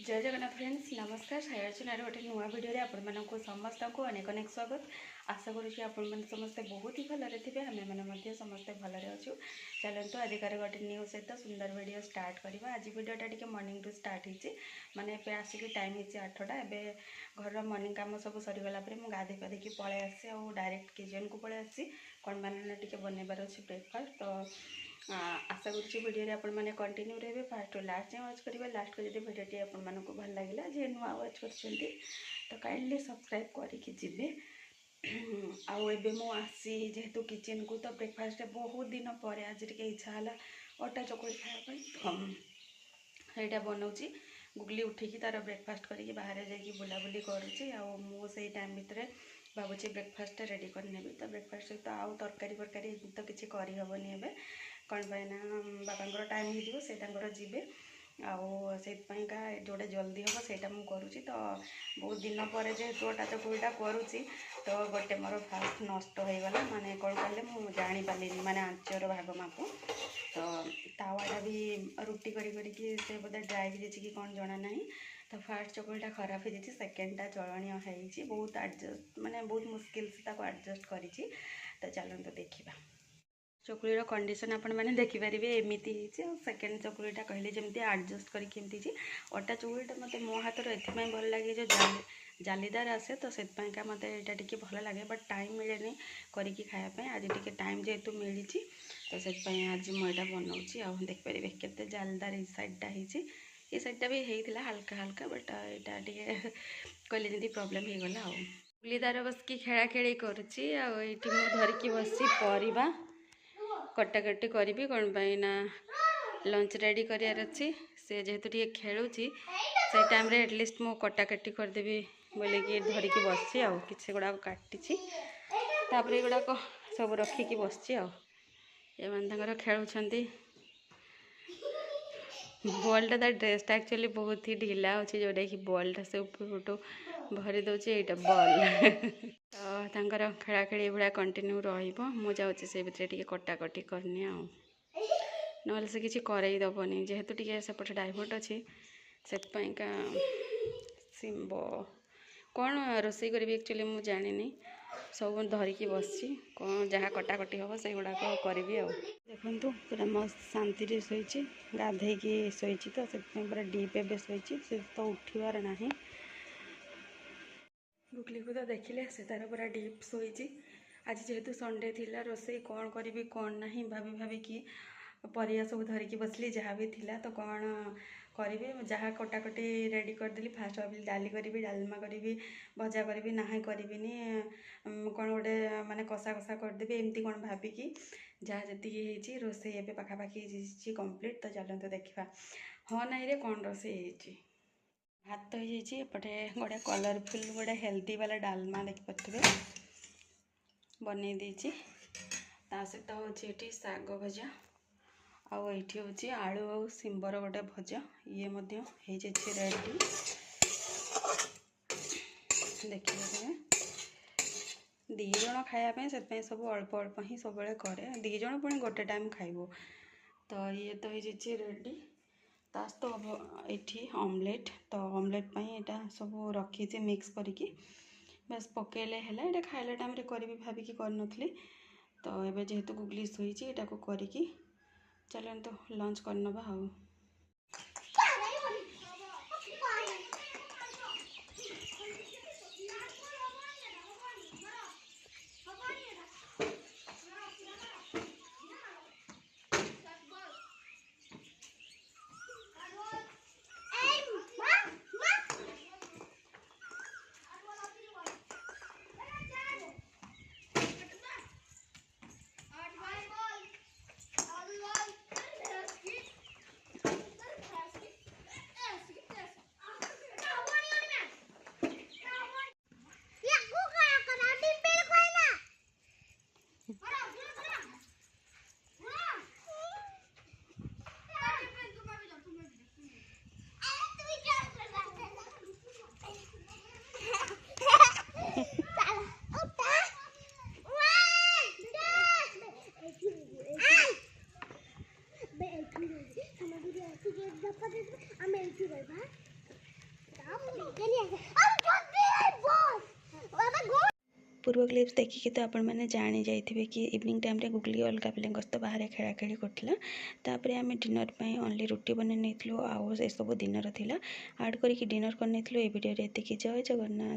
जय जगन्नाथ फ्रेंड्स नमस्कार सायर गोटे नुआ भिडियो आपको समस्त को अनेक अनेक स्वागत। आशा करुँच आपण समस्ते बहुत ही भलरे थे आम मैंने समस्ते भलरे अच्छु। चलते आजिकार गोटे न्यू सहित सुंदर वीडियो स्टार्ट करवा। आज वीडियोटा टी मॉर्निंग टू स्टार्ट होती माने आसिक टाइम होती 8टा। एवं घर मॉर्निंग काम सब सरीगला गाधे पाधे पलि आसी डायरेक्ट किचन को पलि आसी कौन मैंने टी बनइबार अच्छे ब्रेकफास्ट। तो आशा करिए आपण मैंने कंटिन्यू रहे फास्ट टू लास्ट जाए वाच करेंगे। लास्ट को जब भिडियोटी आपको भल लगे जे नुआ वाच कर तो काइंडली सब्सक्राइब करके जी। आबे मुसी जेहेतु किचन को तो ब्रेकफास्ट बहुत दिन पर आज टे इच्छा है अटा चकुड़ी खायापी तो बनाऊँगी। गुगली उठिकी तार ब्रेकफास्ट करके बाहर जाकि बुलाबुली करुँची से टाइम भितर भावुँ ब्रेकफास्ट रेडी करने तो ब्रेकफास्ट तो आउ तरकारी फरकारी तो किसी करहबनी ए कौन पाइना बाबा टाइम हो जीवे आईका जोटा जल्दी हम से करुँची। तो बहुत दिन पर जेहेतु अटा चकुड़ीटा करुँची तो गोटे मोर फास्ट नष्ट हो गला माने कौन कले मुझे जानी पार्ली माने आंचर भाग माप तो तावाटा भी रुटी करी से बोधे ड्राई भी कि कौन जना ना। तो फास्ट चकुड़ीटा खराब हो जाए सेकेंडटा चलणीय है बहुत एडजस्ट माने बहुत मुश्किल से एडजस्ट करी। तो चलते देखा चकुलीर कंडीशन आपण मैंने देखिपारे एमती सेकेंड चकुलीटा कहले जमी एडजस्ट करके अटा चकुलीटा मत मो हाथ एथपाई भल लगे जो जालीदार आसे तो से मत यहाँ टी भल लगे बट टाइम मिले करके खायापी आज टी टाइम जेहेतु मिली तो से आज मुझे बनाऊँगी आ देखिपारे के जालीदार ये साइडटा ये साइडटा भी होता हल्का हल्का बट यहाँ टे कहले जमी प्रोब्लेम हो गला गुलीदार बस की खेला खेली करुँची धरिकी बसी परिवा कटाकटी करी कौन पाइना लंच रेडी करार अच्छी से जेहेतु टे खेलुची से टाइम रे एटलिस्ट मो कटाकटी करदेवी बोले कि धरिकी बसची आ कि गुड़ाक काटी तापर गुड़ाक सब रखिकी बसची आने खेलुंट बॉलटा ता ड्रेसटा एक्चुअली बहुत ही ढिला अच्छे जोटा कि बॉलटा से ऊपर भरी दौचे यहाँ बॉल तो खेला खेली भाया कंटिन्यू रुझे से भितर टे कटाकटी करनी ना से किसी करईदबनी जेहेतु टे सेपटे डाइवर्ट अच्छी से सिंब कौन रोसई करी एक्चुअली मुझे जानी सब धरिकी बसची कौन जहाँ कटाकटी हम से गुड़ाक करी देखु पूरा मस्त शांति शोची गाधे शोची तो से पूरा डीप एवं शोची से तो उठवार ना गुगली को तो देखिले से तार पूरा डीप शोची। आज जेहेतु संडे थिला रोसई कौन करी कौन ना भाभी भाविकी परिया सब धरिकी बसली जहाँ भी थिला तो कौन करी जहाँ कटाकटी रेडी करदेली फास्ट भाविली डाली करी डालमा करी भजा करी ना करी कौन गोटे माने कषा कषा करदेवी एमती कौन भाविकी जहाँ जी रोसई ए पाखापाखी कंप्लीट। तो चलते देखा हाँ ना रे कौन रोसई भात होपटे गोटे कलरफुल गोटे हेल्दी वाला डालमा देखिपे बनई देती सहित होती शाग भजा आईटी हूँ आलू आ सिंबर गोटे भजा ये रेडी देखिए दीज खायापी से सब अल्प अल्प ही सब कै दीज पुणी गोटे टाइम खाइबो। तो ये तो ये रेडी तास तो ये ऑमलेट तो ऑमलेट यहाँ सब रखी मिक्स करके बस पकेले है खाइला टाइम करी भाविकी करनथली। तो ये जेहेतु गुगली शोची यहाँ को करके चलन तो लंच करनबा हाँ। पूर्व क्लिप्स देखिए तो आपण मैंने जानी जाइए कि इवनिंग टाइम रे गुगली अलग पिला सहित बाहर खेला खेली करथिला। तापर आम डिनर पे ओनली रुटी बने नहीं आउ सब दिन थिला ऐड करके डिनर कर नहीं ए वीडियो रे। जय जगन्नाथ।